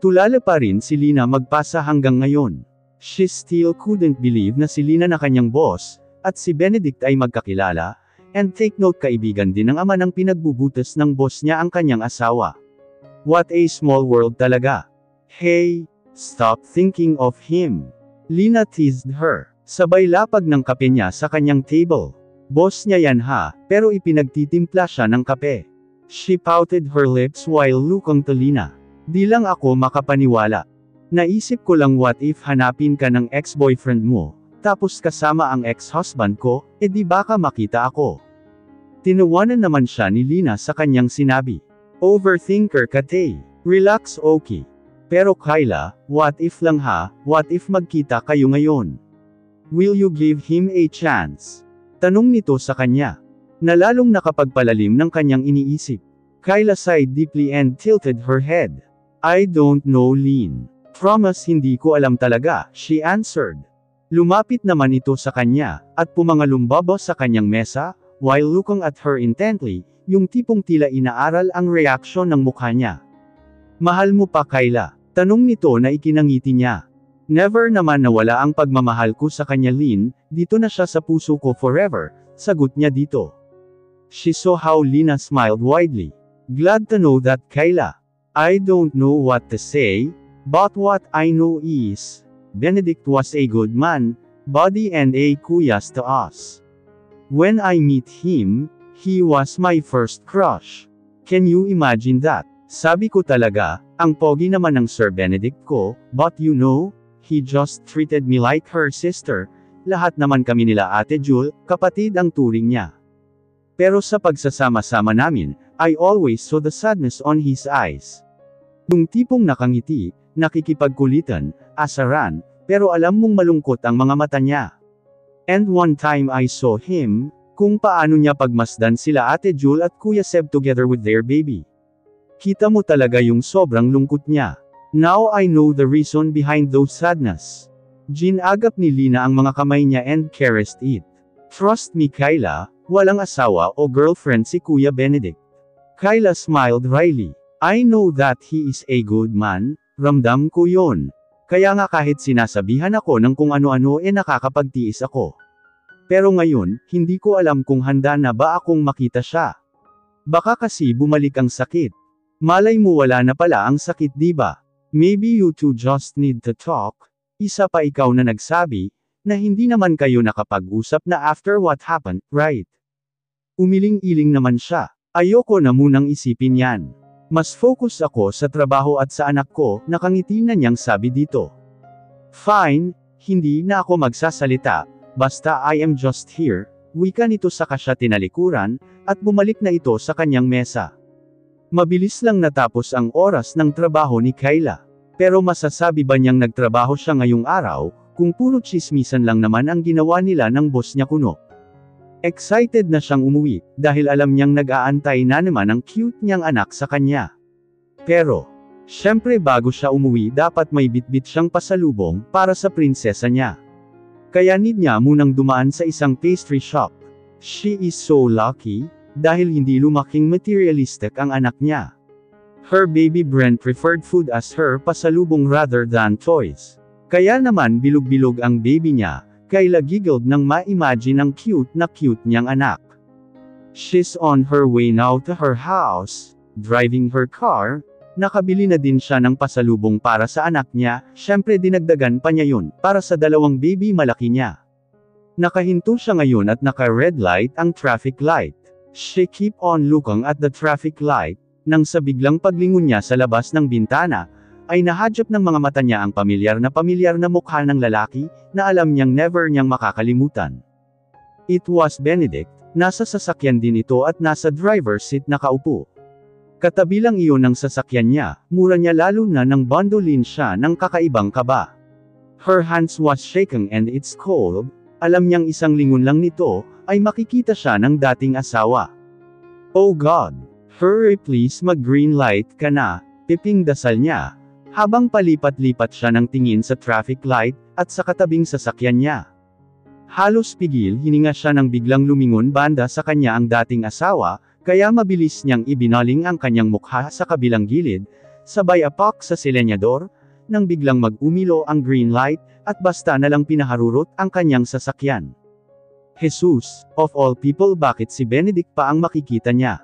Tulala pa rin si Lina magpasa hanggang ngayon. She still couldn't believe na si Lina na kanyang boss, at si Benedict ay magkakilala, and take note kaibigan din ng ama ng pinagbubutas ng boss niya ang kanyang asawa. What a small world talaga. Hey, stop thinking of him. Lina teased her. Sabay lapag ng kape niya sa kanyang table. Boss niya yan ha, pero ipinagtitimpla siya ng kape. She pouted her lips while looking to Lina. Di lang ako makapaniwala. Naisip ko lang what if hanapin ka ng ex-boyfriend mo, tapos kasama ang ex-husband ko, di baka makita ako. Tinawanan naman siya ni Lina sa kanyang sinabi. Overthinker ka te. Relax okay. Pero Kyla, what if lang ha, what if magkita kayo ngayon? Will you give him a chance? Tanong nito sa kanya. Nalalong nakapagpalalim ng kanyang iniisip. Kyla sighed deeply and tilted her head. I don't know Lynn. Promise hindi ko alam talaga, she answered. Lumapit naman ito sa kanya, at pumangalumbaba sa kanyang mesa, while looking at her intently, yung tipong tila inaaral ang reaksyon ng mukha niya. Mahal mo pa Kyla? Tanong nito na ikinangiti niya. Never naman nawala ang pagmamahal ko sa kanya Lynn, dito na siya sa puso ko forever, sagot niya dito. She saw how Lina smiled widely. Glad to know that Kyla. I don't know what to say, but what I know is, Benedict was a good man, buddy and a kuyas to us. When I meet him, he was my first crush. Can you imagine that? Sabi ko talaga, ang pogi naman ng Sir Benedict ko, but you know, he just treated me like her sister, lahat naman kami nila Ate Jul, kapatid ang turing niya. Pero sa pagsasama-sama namin, I always saw the sadness on his eyes. Yung tipong nakangiti, nakikipagkulitan, asaran, pero alam mong malungkot ang mga mata niya. And one time I saw him, kung paano niya pagmasdan sila Ate Jul at Kuya Seb together with their baby. Kita mo talaga yung sobrang lungkot niya. Now I know the reason behind those sadness. Ginagap ni Lina ang mga kamay niya and caressed it. Trust me Kyla, walang asawa o girlfriend si Kuya Benedict. Kyla smiled wryly. I know that he is a good man, ramdam ko yon. Kaya nga kahit sinasabihan ako ng kung ano-ano nakakapagtiis ako. Pero ngayon, hindi ko alam kung handa na ba akong makita siya. Baka kasi bumalik ang sakit. Malay mo wala na pala ang sakit diba? Maybe you two just need to talk. Isa pa ikaw na nagsabi, na hindi naman kayo nakapag-usap na after what happened, right? Umiling-iling naman siya. Ayoko na munang isipin yan. Mas focus ako sa trabaho at sa anak ko, nakangiti na niyang sabi dito. Fine, hindi na ako magsasalita, basta I am just here, wika nito saka siya tinalikuran, at bumalik na ito sa kanyang mesa. Mabilis lang natapos ang oras ng trabaho ni Kyla. Pero masasabi ba niyang nagtrabaho siya ngayong araw, kung puro tsismisan lang naman ang ginawa nila ng boss niya kuno? Excited na siyang umuwi, dahil alam niyang nag-aantay na naman ang cute niyang anak sa kanya. Pero, syempre bago siya umuwi dapat may bitbit siyang pasalubong para sa prinsesa niya. Kaya need niya munang dumaan sa isang pastry shop. She is so lucky, dahil hindi lumaking materialistic ang anak niya. Her baby Brent preferred food as her pasalubong rather than toys. Kaya naman bilog-bilog ang baby niya, Kyla giggled nang ma-imagine ang cute niyang anak. She's on her way now to her house, driving her car, nakabili na din siya ng pasalubong para sa anak niya, syempre dinagdagan pa niya yun, para sa dalawang baby malaki niya. Nakahinto siya ngayon at naka-red light ang traffic light. She keep on looking at the traffic light, nang sa biglang paglingon niya sa labas ng bintana, ay nahadyap ng mga mata niya ang pamilyar na mukha ng lalaki, na alam niyang never niyang makakalimutan. It was Benedict, nasa sasakyan din ito at nasa driver's seat nakaupo. Katabi lang iyon ng sasakyan niya, mura niya lalo na nang bandolin siya ng kakaibang kaba. Her hands was shaking and it's cold, alam niyang isang lingon lang nito, ay makikita siya ng dating asawa. Oh God! Hurry please mag-green light ka na, piping dasal niya, habang palipat-lipat siya ng tingin sa traffic light, at sa katabing sasakyan niya. Halos pigil hininga siya nang biglang lumingon banda sa kanya ang dating asawa, kaya mabilis niyang ibinaling ang kanyang mukha sa kabilang gilid, sabay apak sa selenyador, nang biglang mag-umilo ang green light, at basta na lang pinaharurot ang kanyang sasakyan. Jesus, of all people, bakit si Benedict pa ang makikita niya?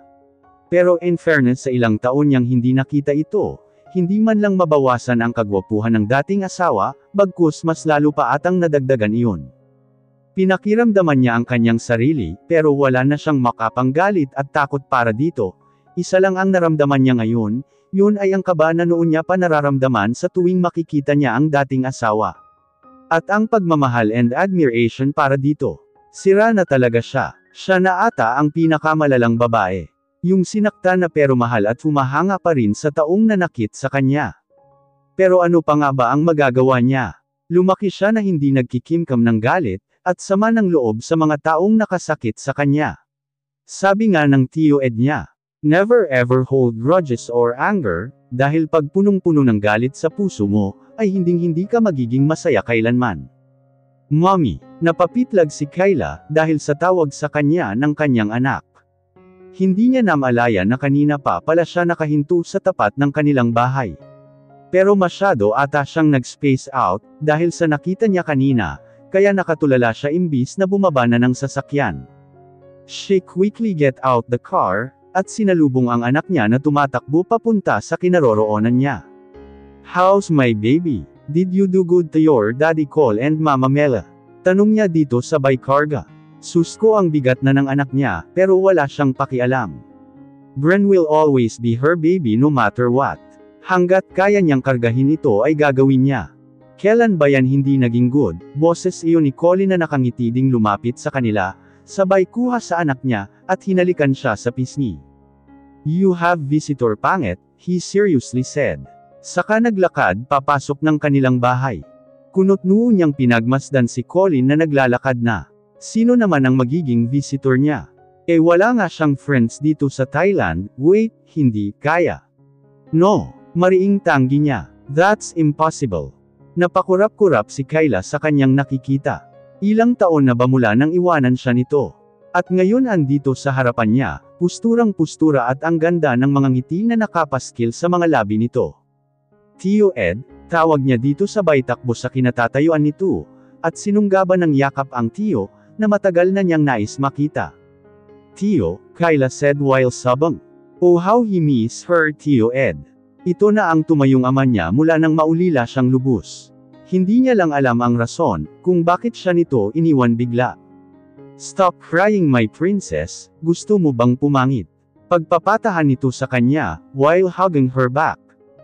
Pero in fairness sa ilang taon niyang hindi nakita ito, hindi man lang mabawasan ang kagwapuhan ng dating asawa, bagkus mas lalo pa atang nadagdagan iyon. Pinakiramdaman niya ang kanyang sarili, pero wala na siyang makapanggalit at takot para dito. Isa lang ang naramdaman niya ngayon, yun ay ang kaba na noon niya pa nararamdaman sa tuwing makikita niya ang dating asawa. At ang pagmamahal and admiration para dito. Sira na talaga siya. Siya na ata ang pinakamalalang babae. Yung sinaktan na pero mahal at humahanga pa rin sa taong nanakit sa kanya. Pero ano pa nga ba ang magagawa niya? Lumaki siya na hindi nagkikimkam ng galit, at sama ng loob sa mga taong nakasakit sa kanya. Sabi nga ng Tio Ed niya, never ever hold grudges or anger, dahil pag punong-puno ng galit sa puso mo, ay hinding-hindi ka magiging masaya kailanman. Mommy, napapitlag si Kyla, dahil sa tawag sa kanya ng kanyang anak. Hindi niya namalaya na kanina pa pala siya nakahinto sa tapat ng kanilang bahay. Pero masyado ata siyang nag-space out, dahil sa nakita niya kanina, kaya nakatulala siya imbis na bumaba na ng sasakyan. She quickly get out the car, at sinalubong ang anak niya na tumatakbo papunta sa kinaroroonan niya. How's my baby? Did you do good to your daddy Cole and Mama Mela? Tanong niya dito sabay karga. Susko ang bigat na ng anak niya, pero wala siyang pakialam. Bren will always be her baby no matter what. Hanggat kaya niyang kargahin ito ay gagawin niya. Kailan ba yan hindi naging good? Boses iyon ni Colin na nakangiti ding lumapit sa kanila, sabay kuha sa anak niya, at hinalikan siya sa pisngi. You have visitor pangit, he seriously said. Saka naglakad papasok ng kanilang bahay. Kunot-noo niyang pinagmasdan si Colin na naglalakad na. Sino naman ang magiging visitor niya? Eh wala nga siyang friends dito sa Thailand, wait, hindi kaya. No, mariing tanggi niya. That's impossible. Napakurap-kurap si Kyla sa kanyang nakikita. Ilang taon na ba mula nang iwanan siya nito? At ngayon andito sa harapan niya, pusturang-pustura at ang ganda ng mga ngiti na nakapaskil sa mga labi nito. Tio Ed, tawag niya dito sabay takbo sa kinatatayuan nito, at sinunggaban ng yakap ang Tio, na matagal na niyang nais makita. Tio, Kyla said while sobbing. Oh how he miss her Tio Ed. Ito na ang tumayong ama niya mula nang maulila siyang lubos. Hindi niya lang alam ang rason, kung bakit siya nito iniwan bigla. Stop crying my princess, gusto mo bang pumangit? Pagpapatahan nito sa kanya, while hugging her back.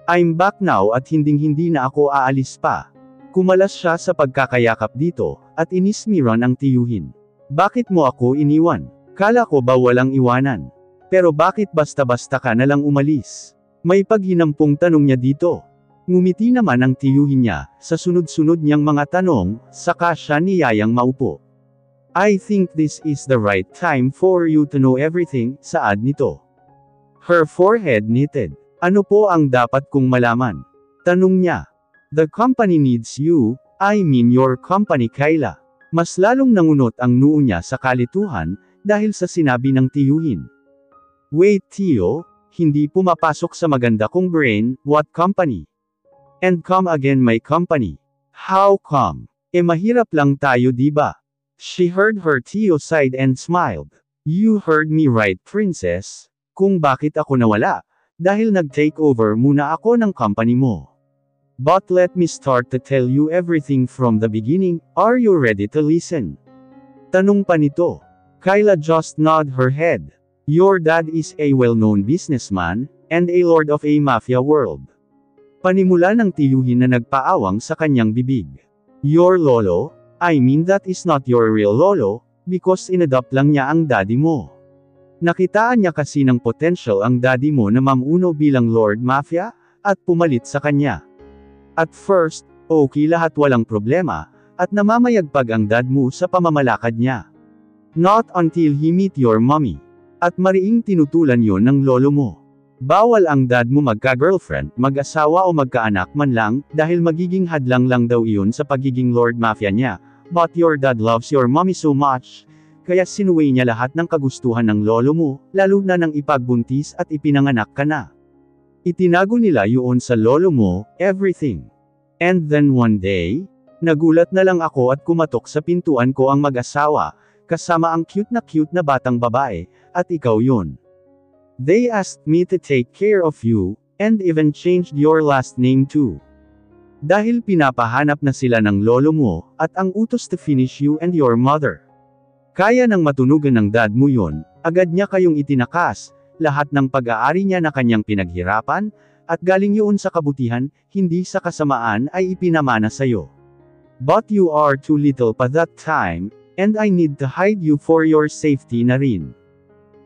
I'm back now at hinding-hindi na ako aalis pa. Kumalas siya sa pagkakayakap dito, at inismiran ang tiyuhin. Bakit mo ako iniwan? Kala ko ba walang iwanan? Pero bakit basta-basta ka nalang umalis? May paghinampong tanong niya dito. Ngumiti naman ang tiyuhin niya, sa sunod-sunod niyang mga tanong, saka siya niyayang maupo. I think this is the right time for you to know everything, saad nito. Her forehead knitted. Ano po ang dapat kong malaman? Tanong niya. The company needs you, I mean your company Kyla. Mas lalong nangunot ang noo niya sa kalituhan, dahil sa sinabi ng tiyuhin. Wait Tio, hindi pumapasok sa maganda kong brain, what company? And come again my company. How come? Mahirap lang tayo diba? She heard her Tio sighed and smiled. You heard me right princess. Kung bakit ako nawala, dahil nag-take over muna ako ng company mo. But let me start to tell you everything from the beginning, are you ready to listen? Tanong pa nito. Kyla just nod her head. Your dad is a well-known businessman, and a lord of a mafia world. Panimula ng tiyuhin na nagpaawang sa kanyang bibig. Your lolo? I mean that is not your real lolo, because inadopt lang niya ang daddy mo. Nakitaan niya kasi ng potential ang daddy mo na mamuno bilang Lord Mafia, at pumalit sa kanya. At first, okay lahat walang problema, at namamayagpag ang dad mo sa pamamalakad niya. Not until he meet your mommy. At mariing tinutulan yon ng lolo mo. Bawal ang dad mo magka-girlfriend, mag-asawa o magkaanak man lang, dahil magiging hadlang lang daw iyon sa pagiging Lord Mafia niya, but your dad loves your mommy so much, kaya sinuway niya lahat ng kagustuhan ng lolo mo, lalo na nang ipagbuntis at ipinanganak ka na. Itinago nila yun sa lolo mo, everything. And then one day, nagulat na lang ako at kumatok sa pintuan ko ang mag-asawa, kasama ang cute na batang babae, at ikaw yun. They asked me to take care of you, and even changed your last name too. Dahil pinapahanap na sila ng lolo mo, at ang utos to finish you and your mother. Kaya nang matunugan ng dad mo yun, agad niya kayong itinakas, lahat ng pag-aari niya na kanyang pinaghirapan, at galing yun sa kabutihan, hindi sa kasamaan ay ipinamana sa'yo. But you are too little pa that time, and I need to hide you for your safety na rin.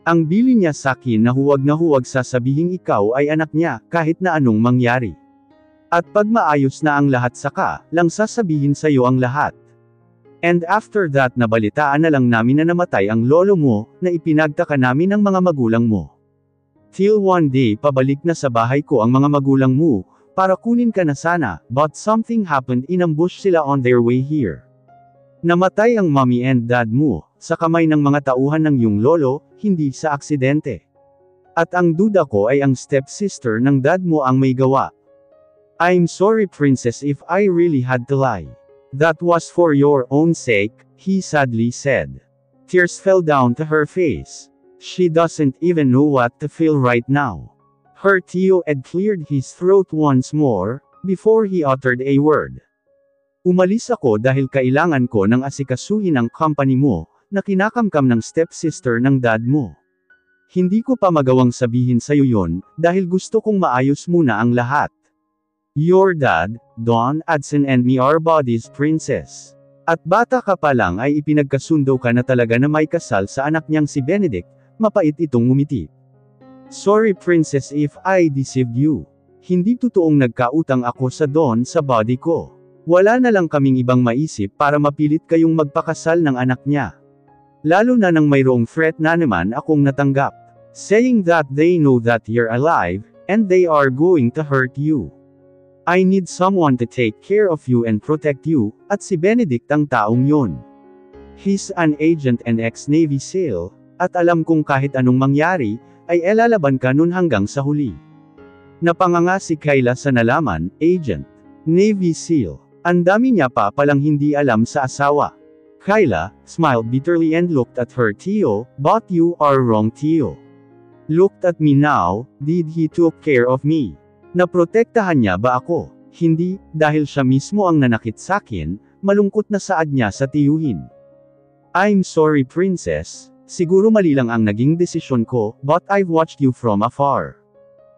Ang bili niya sakin na huwag sasabihing ikaw ay anak niya, kahit na anong mangyari. At pag maayos na ang lahat saka, lang sasabihin sa'yo ang lahat. And after that nabalitaan na lang namin na namatay ang lolo mo, na ipinagtaka namin ng mga magulang mo. Till one day pabalik na sa bahay ko ang mga magulang mo, para kunin ka na sana, but something happened, inambush sila on their way here. Namatay ang mommy and dad mo, sa kamay ng mga tauhan ng iyong lolo, hindi sa aksidente. At ang duda ko ay ang stepsister ng dad mo ang may gawa. I'm sorry princess if I really had to lie. That was for your own sake, he sadly said. Tears fell down to her face. She doesn't even know what to feel right now. Her Tio had cleared his throat once more, before he uttered a word. Umalis ako dahil kailangan ko ng asikasuhin ang company mo, na kinakamkam ng stepsister ng dad mo. Hindi ko pa magawang sabihin sa'yo yon, dahil gusto kong maayos muna ang lahat. Your dad, Don Adson and me are bodies princess. At bata ka pa lang ay ipinagkasundo ka na talaga na may kasal sa anak niyang si Benedict. Mapait itong ngumiti. Sorry princess if I deceived you. Hindi totoong nagkautang ako sa Don sa body ko. Wala na lang kaming ibang maisip para mapilit kayong magpakasal ng anak niya. Lalo na nang mayroong threat na naman akong natanggap. Saying that they know that you're alive, and they are going to hurt you. I need someone to take care of you and protect you, at si Benedict ang taong yon. He's an agent and ex-Navy SEAL, at alam kong kahit anong mangyari, ay elalaban ka nun hanggang sa huli. Napanganga si Kayla sa nalaman, agent, Navy SEAL. Ang dami niya pa palang hindi alam sa asawa. Kayla smiled bitterly and looked at her Tio, but you are wrong Tio. Looked at me now, did he took care of me? Naprotektahan niya ba ako? Hindi, dahil siya mismo ang nanakit sakin, malungkot na saad niya sa tiyuhin. I'm sorry princess. Siguro mali lang ang naging desisyon ko, but I've watched you from afar.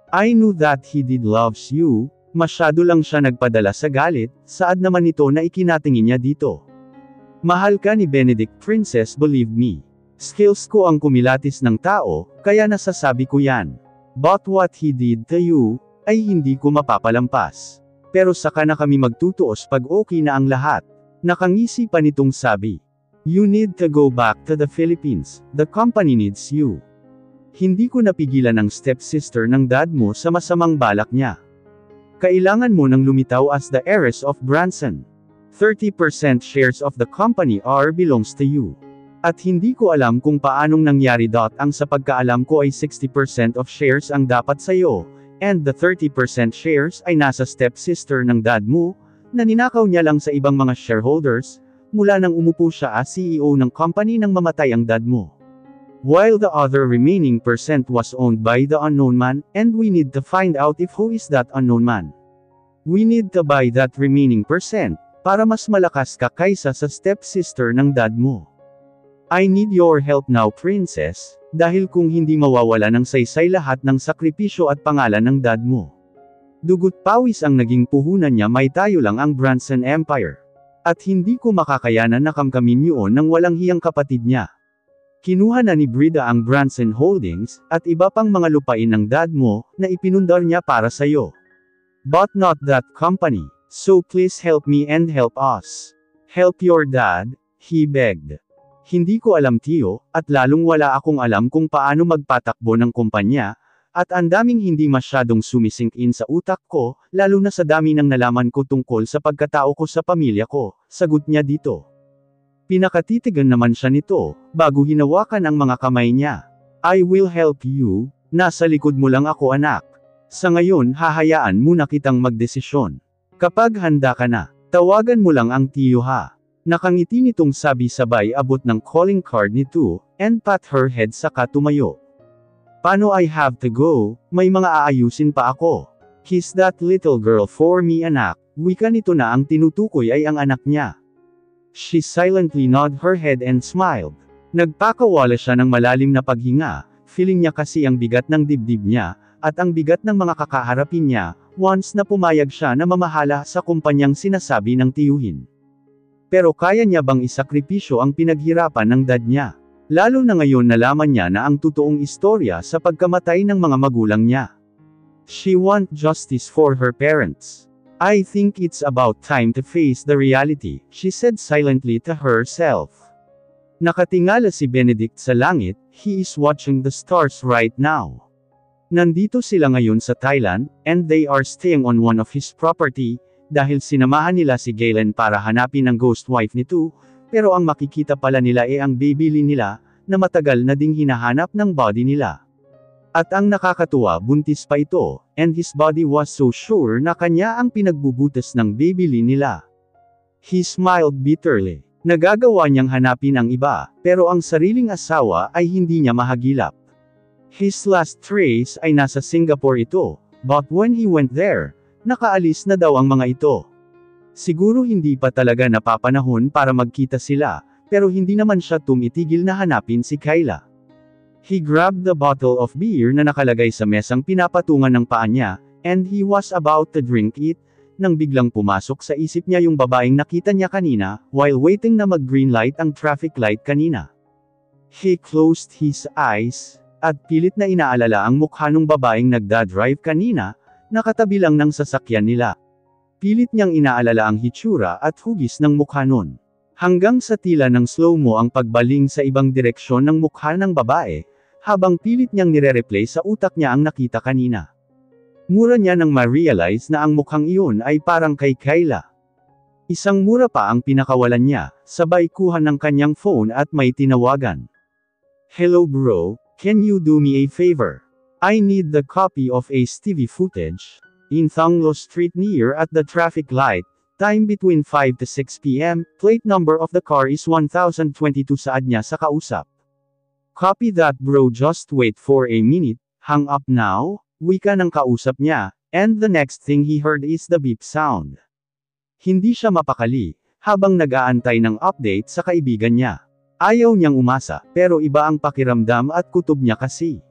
I knew that he did loves you, masyado lang siya nagpadala sa galit, saad naman ito na ikinatingin niya dito. Mahal ka ni Benedict princess believe me. Skills ko ang kumilatis ng tao, kaya nasasabi ko yan. But what he did to you, ay hindi ko mapapalampas. Pero saka na kami magtutuos pag okay na ang lahat. Nakangisi pa nitong sabi. You need to go back to the Philippines, the company needs you. Hindi ko napigilan ang stepsister ng dad mo sa masamang balak niya. Kailangan mo nang lumitaw as the heiress of Branson. 30% shares of the company are belongs to you. At hindi ko alam kung paanong nangyari ang sa pagkaalam ko ay 60% of shares ang dapat sa'yo, and the 30% shares ay nasa stepsister ng dad mo, na ninakaw niya lang sa ibang mga shareholders, mula nang umupo siya as CEO ng company nang mamatay ang dad mo. While the other remaining percent was owned by the unknown man, and we need to find out if who is that unknown man. We need to buy that remaining percent, para mas malakas ka kaysa sa stepsister ng dad mo. I need your help now princess, dahil kung hindi mawawala ng saysay lahat ng sakripisyo at pangalan ng dad mo. Dugot pawis ang naging puhunan niya may tayo lang ang Branson Empire. At hindi ko makakayanan na kamkamin yun ng walang hiyang kapatid niya. Kinuha na ni Brida ang Branson Holdings, at iba pang mga lupain ng dad mo, na ipinundar niya para sa'yo. But not that company, so please help me and help us. Help your dad, he begged. Hindi ko alam Tio, at lalong wala akong alam kung paano magpatakbo ng kumpanya, at ang daming hindi masyadong sumisink in sa utak ko, lalo na sa dami ng nalaman ko tungkol sa pagkatao ko sa pamilya ko, sagot niya dito. Pinakatitigan naman siya nito, bago hinawakan ang mga kamay niya. I will help you, nasa likod mo lang ako anak. Sa ngayon hahayaan muna kitang magdesisyon. Kapag handa ka na, tawagan mo lang ang tiyo ha. Nakangiti nitong sabi sabay abot ng calling card nito, and pat her head saka tumayo. Paano I have to go, may mga aayusin pa ako. Kiss that little girl for me anak, wika nito na ang tinutukoy ay ang anak niya. She silently nodded her head and smiled. Nagpakawala siya ng malalim na paghinga, feeling niya kasi ang bigat ng dibdib niya, at ang bigat ng mga kakaharapin niya, once na pumayag siya na mamahala sa kumpanyang sinasabi ng tiyuhin. Pero kaya niya bang isakripisyo ang pinaghirapan ng dad niya? Lalo na ngayon nalaman niya na ang totoong istorya sa pagkamatay ng mga magulang niya. She want justice for her parents. I think it's about time to face the reality, she said silently to herself. Nakatingala si Benedict sa langit, he is watching the stars right now. Nandito sila ngayon sa Thailand, and they are staying on one of his property, dahil sinamahan nila si Galen para hanapin ang ghost wife nito, pero ang makikita pala nila ang baby nila, na matagal na ding hinahanap ng body nila. At ang nakakatuwa buntis pa ito, and his body was so sure na kanya ang pinagbubutas ng baby nila. He smiled bitterly. Nagagawa niyang hanapin ang iba, pero ang sariling asawa ay hindi niya mahagilap. His last trace ay nasa Singapore ito, but when he went there, nakaalis na daw ang mga ito. Siguro hindi pa talaga napapanahon para magkita sila, pero hindi naman siya tumitigil na hanapin si Kyla. He grabbed the bottle of beer na nakalagay sa mesang pinapatungan ng paa niya, and he was about to drink it, nang biglang pumasok sa isip niya yung babaeng nakita niya kanina, while waiting na mag-green light ang traffic light kanina. He closed his eyes, at pilit na inaalala ang mukha ng babaeng nagdadrive kanina, nakatabi lang ng sasakyan nila. Pilit niyang inaalala ang hitsura at hugis ng mukha nun. Hanggang sa tila ng slow-mo ang pagbaling sa ibang direksyon ng mukha ng babae, habang pilit niyang nire-replay sa utak niya ang nakita kanina. Mura niya nang ma-realize na ang mukhang iyon ay parang kay Kyla. Isang mura pa ang pinakawalan niya, sabay kuha ng kanyang phone at may tinawagan. Hello bro, can you do me a favor? I need the copy of a TV footage, in Thonglo Street near at the traffic light, time between 5 to 6 p.m., plate number of the car is 1022 saad niya sa kausap. Copy that bro, just wait for a minute, hang up now, wika ng kausap niya, and the next thing he heard is the beep sound. Hindi siya mapakali, habang nag-aantay ng update sa kaibigan niya. Ayaw niyang umasa, pero iba ang pakiramdam at kutob niya kasi.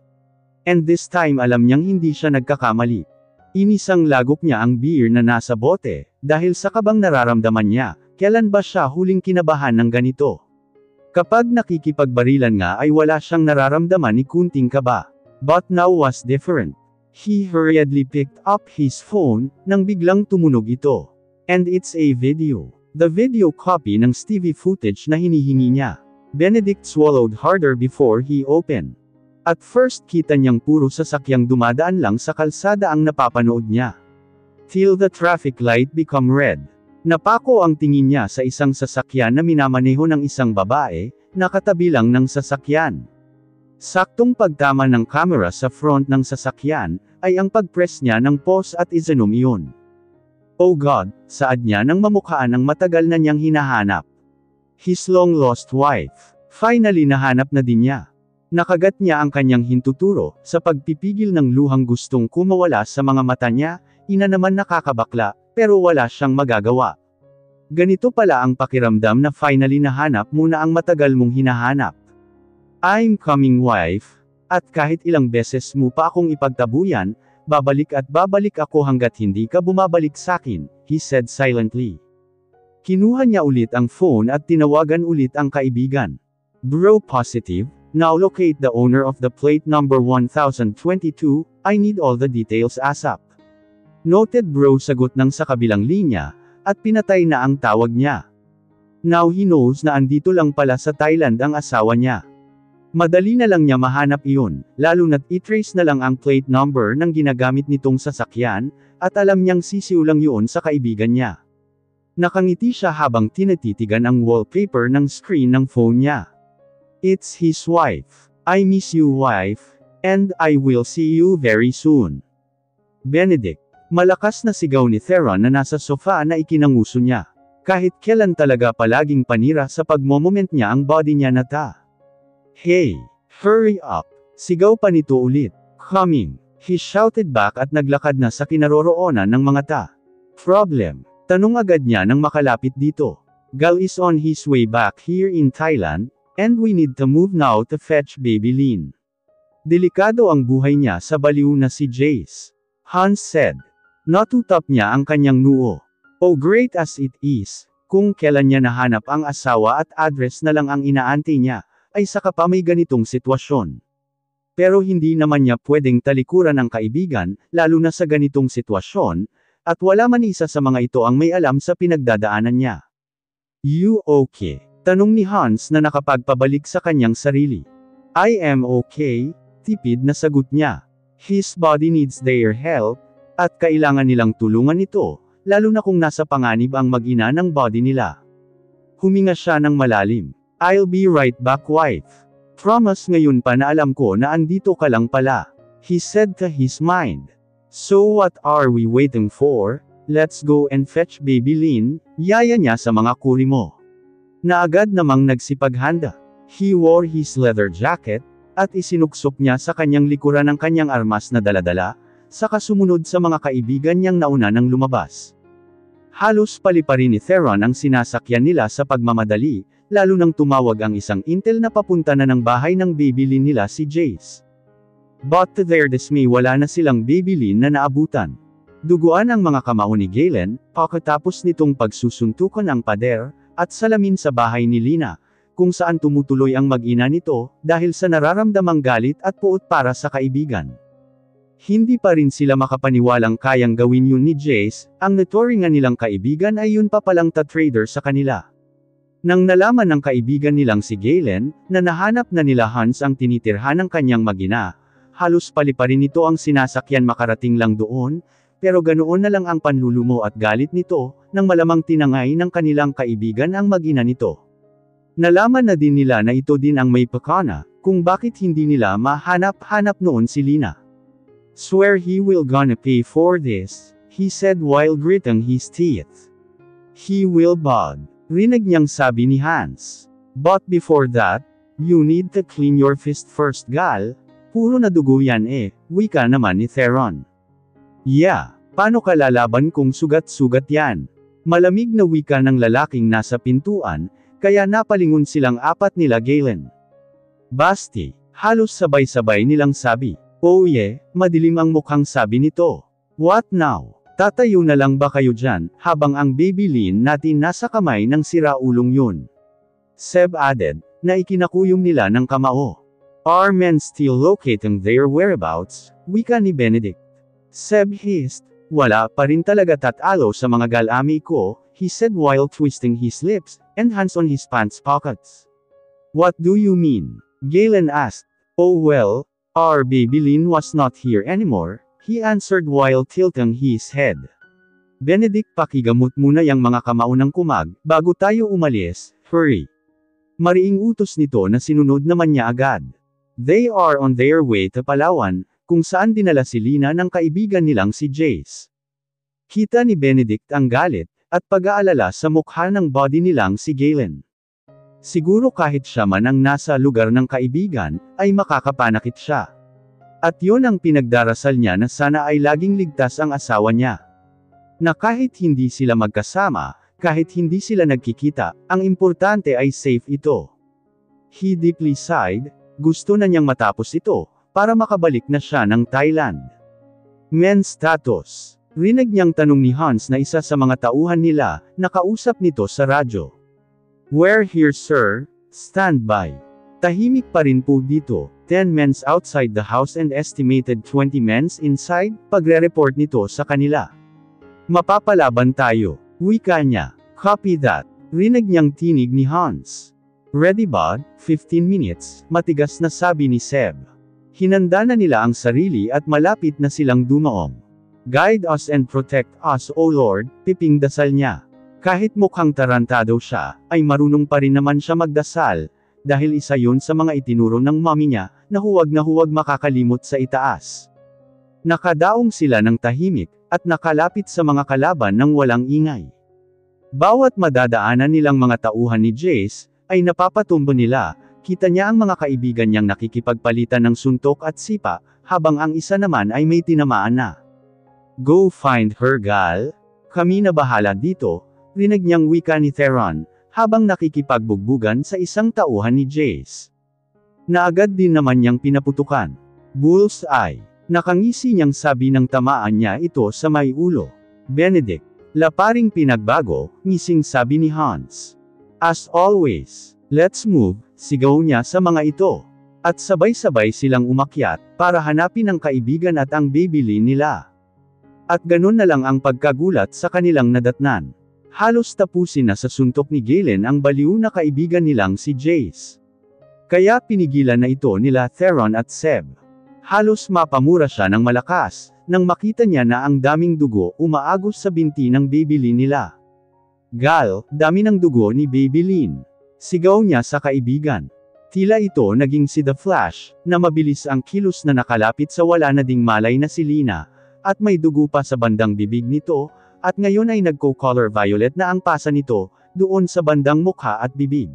And this time alam niyang hindi siya nagkakamali. Inisang lagok niya ang beer na nasa bote, dahil sa kabang nararamdaman niya, kailan ba siya huling kinabahan ng ganito? Kapag nakikipagbarilan nga ay wala siyang nararamdaman ni kunting kaba. But now was different. He hurriedly picked up his phone, nang biglang tumunog ito. And it's a video. The video copy ng TV footage na hinihingi niya. Benedict swallowed harder before he opened. At first kita niyang puro sasakyang dumadaan lang sa kalsada ang napapanood niya. Till the traffic light become red. Napako ang tingin niya sa isang sasakyan na minamaneho ng isang babae, nakatabi lang ng sasakyan. Saktong pagtama ng camera sa front ng sasakyan, ay ang pag-press niya ng pause at izoom iyon. Oh God, saad niya nang mamukhaan ang matagal na niyang hinahanap. His long-lost wife. Finally nahanap na din niya. Nakagat niya ang kanyang hintuturo, sa pagpipigil ng luhang gustong kumawala sa mga mata niya, ina naman nakakabakla, pero wala siyang magagawa. Ganito pala ang pakiramdam na finally nahanap mo na ang matagal mong hinahanap. I'm coming wife, at kahit ilang beses mo pa akong ipagtabuyan, babalik at babalik ako hanggat hindi ka bumabalik sakin, he said silently. Kinuha niya ulit ang phone at tinawagan ulit ang kaibigan. Bro positive, now locate the owner of the plate number 1022, I need all the details ASAP. Noted bro, sagot ng sa kabilang linya, at pinatay na ang tawag niya. Now he knows na andito lang pala sa Thailand ang asawa niya. Madali na lang niya mahanap iyon, lalo na't i-trace na lang ang plate number ng ginagamit nitong sasakyan, at alam niyang sisiw lang yun sa kaibigan niya. Nakangiti siya habang tinatitigan ang wallpaper ng screen ng phone niya. It's his wife. I miss you wife, and I will see you very soon. Benedict. Malakas na sigaw ni Theron na nasa sofa na ikinanguso niya. Kahit kailan talaga palaging panira sa pagmomoment niya ang body niya na ta. Hey! Hurry up! Sigaw pa nito ulit. Coming! He shouted back at naglakad na sa kinaroroonan ng mga ta. Problem? Tanong agad niya nang makalapit dito. Gal is on his way back here in Thailand, and we need to move now to fetch baby Lin. Delikado ang buhay niya sa baliw na si Jace. Hans said. Natutap niya ang kanyang noo. Oh great as it is, kung kailan niya nahanap ang asawa at address na lang ang inaantay niya, ay saka pa may ganitong sitwasyon. Pero hindi naman niya pwedeng talikuran ang kaibigan, lalo na sa ganitong sitwasyon, at wala man isa sa mga ito ang may alam sa pinagdadaanan niya. You okay? Tanong ni Hans na nakapagpabalik sa kanyang sarili. I am okay, tipid na sagot niya. His body needs their help, at kailangan nilang tulungan ito, lalo na kung nasa panganib ang mag-ina ng body nila. Huminga siya ng malalim. I'll be right back wife. Promise ngayon pa na alam ko na andito ka lang pala. He said to his mind. So what are we waiting for? Let's go and fetch baby Lin, yaya niya sa mga kuri mo. Na agad namang nagsipaghanda. He wore his leather jacket, at isinuksok niya sa kanyang likuran ang kanyang armas na daladala, saka sumunod sa mga kaibigan niyang nauna nang lumabas. Halos paliparin ni Theron ang sinasakyan nila sa pagmamadali, lalo nang tumawag ang isang intel na papunta na ng bahay ng baby Lin nila si Jace. But to their dismay wala na silang baby Lin na naabutan. Duguan ang mga kamao ni Galen, pagkatapos nitong pagsusuntukan ang pader, at salamin sa bahay ni Lina, kung saan tumutuloy ang mag-ina nito, dahil sa nararamdamang galit at puot para sa kaibigan. Hindi pa rin sila makapaniwalang kayang gawin yun ni Jace, ang naturingan nilang kaibigan ay yun pa palang ta-trader sa kanila. Nang nalaman ng kaibigan nilang si Galen, na nahanap na nila Hans ang tinitirhan ng kanyang mag-ina, halos paliparin nito ang sinasakyan makarating lang doon, pero ganoon na lang ang panlulumo at galit nito, nang malamang tinangay ng kanilang kaibigan ang mag-ina nito. Nalaman na din nila na ito din ang may pakana, kung bakit hindi nila mahanap-hanap noon si Lina. Swear he will gonna pay for this, he said while gritting his teeth. He will bug. Rinig niyang sabi ni Hans. But before that, you need to clean your fist first gal, puro na dugo yan wika naman ni Theron. Yeah, paano ka lalaban kung sugat-sugat yan? Malamig na wika ng lalaking nasa pintuan, kaya napalingon silang apat nila Galen. Basti, halos sabay-sabay nilang sabi. Oh yeah, madilim ang mukhang sabi nito. What now? Tatayo na lang ba kayo dyan, habang ang baby Lin natin nasa kamay ng siraulong yun? Seb added, na ikinakuyom nila ng kamao. Are men still locating their whereabouts? Wika ni Benedict. Seb hissed, wala pa rin talaga tatalo sa mga galami ko, he said while twisting his lips, and hands on his pants pockets. What do you mean? Galen asked. Oh well, our baby Lin was not here anymore, he answered while tilting his head. Benedict, pakigamot muna yang mga kamao ng kumag, bago tayo umalis, hurry. Mariing utos nito na sinunod naman niya agad. They are on their way to Palawan, kung saan dinala si Lina ng kaibigan nilang si Jace. Kita ni Benedict ang galit, at pag-aalala sa mukha ng body nilang si Galen. Siguro kahit siya man ang nasa lugar ng kaibigan, ay makakapanakit siya. At yun ang pinagdarasal niya na sana ay laging ligtas ang asawa niya. Na kahit hindi sila magkasama, kahit hindi sila nagkikita, ang importante ay safe ito. He deeply sighed, gusto na niyang matapos ito, para makabalik na siya ng Thailand. Men's status. Rinig niyang tanong ni Hans na isa sa mga tauhan nila, nakausap nito sa radyo. We're here sir, stand by. Tahimik pa rin po dito, 10 men's outside the house and estimated 20 men's inside, pagre-report nito sa kanila. Mapapalaban tayo, wika niya. Copy that. Rinig niyang tinig ni Hans. Ready bud, 15 minutes, matigas na sabi ni Seb. Hinanda na nila ang sarili at malapit na silang dumaong. Guide us and protect us O Lord, piping dasal niya. Kahit mukhang tarantado siya, ay marunong pa rin naman siya magdasal, dahil isa yun sa mga itinuro ng mommy niya, na huwag makakalimot sa itaas. Nakadaong sila ng tahimik, at nakalapit sa mga kalaban ng walang ingay. Bawat madadaanan nilang mga tauhan ni Jace, ay napapatumbo nila, kita niya ang mga kaibigan niyang nakikipagpalitan ng suntok at sipa, habang ang isa naman ay may tinamaan na. Go find her, gal. Kami na bahala dito, rinig niyang wika ni Theron, habang nakikipagbugbugan sa isang tauhan ni Jace. Naagad din naman niyang pinaputukan. Bullseye. Nakangisi niyang sabi ng tamaan niya ito sa may ulo. Benedict. Laparing pinagbago, ngising sabi ni Hans. As always, let's move, sigaw niya sa mga ito. At sabay-sabay silang umakyat, para hanapin ang kaibigan at ang Babylin nila. At ganun na lang ang pagkagulat sa kanilang nadatnan. Halos tapusin na sa suntok ni Galen ang baliw na kaibigan nilang si Jace. Kaya pinigilan na ito nila Theron at Seb. Halos mapamura siya ng malakas, nang makita niya na ang daming dugo umaagos sa binti ng Babylin nila. Gal, dami ng dugo ni Babylin. Sigaw niya sa kaibigan. Tila ito naging si The Flash, na mabilis ang kilos na nakalapit sa wala na ding malay na si Lina, at may dugo pa sa bandang bibig nito, at ngayon ay nagko-color violet na ang pasa nito, doon sa bandang mukha at bibig.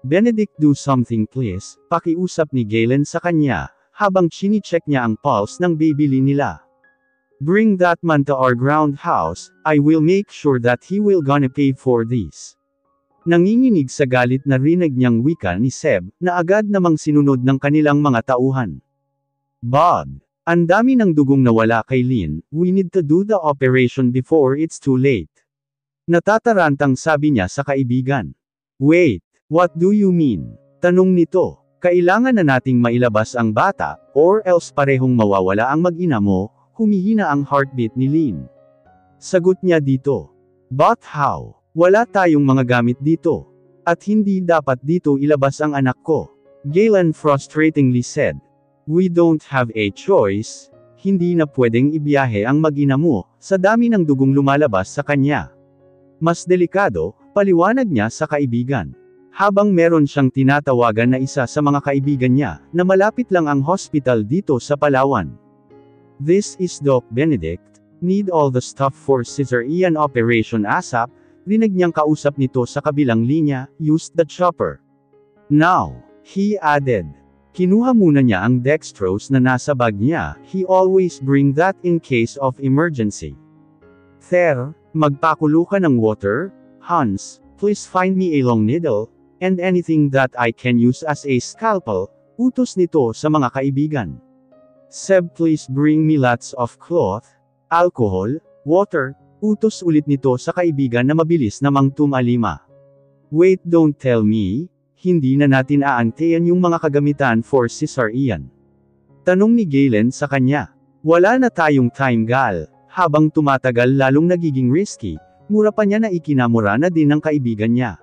Benedict, do something please, pakiusap ni Galen sa kanya, habang chini-check niya ang pulse ng Babylin nila. Bring that man to our ground house, I will make sure that he will gonna pay for this. Nanginginig sa galit na rinig niyang wika ni Seb, na agad namang sinunod ng kanilang mga tauhan. Bob, ang dami ng dugong nawala kay Lynn, we need to do the operation before it's too late. Natatarantang sabi niya sa kaibigan. Wait, what do you mean? Tanong nito. Kailangan na nating mailabas ang bata, or else parehong mawawala ang mag-ina mo, humihina ang heartbeat ni Lynn. Sagot niya dito. But how? Wala tayong mga gamit dito. At hindi dapat dito ilabas ang anak ko. Galen frustratingly said. We don't have a choice, hindi na pwedeng ibiyahe ang mag-ina mo, sa dami ng dugong lumalabas sa kanya. Mas delikado, paliwanag niya sa kaibigan. Habang meron siyang tinatawagan na isa sa mga kaibigan niya, na malapit lang ang hospital dito sa Palawan. This is Doc Benedict, need all the stuff for cesarean operation ASAP, rinig niyang kausap nito sa kabilang linya, used the chopper. Now, he added. Kinuha muna niya ang dextrose na nasa bag niya, he always bring that in case of emergency. Ther, magpakulo ka ng water, Hans, please find me a long needle, and anything that I can use as a scalpel, utos nito sa mga kaibigan. Seb, please bring me lots of cloth, alcohol, water, utos ulit nito sa kaibigan na mabilis namang tumalima. Wait, don't tell me, hindi na natin aantayan yung mga kagamitan for cesarean. Tanong ni Galen sa kanya. Wala na tayong time, gal. Habang tumatagal lalong nagiging risky, mura pa niya na ikinamura na din ng kaibigan niya.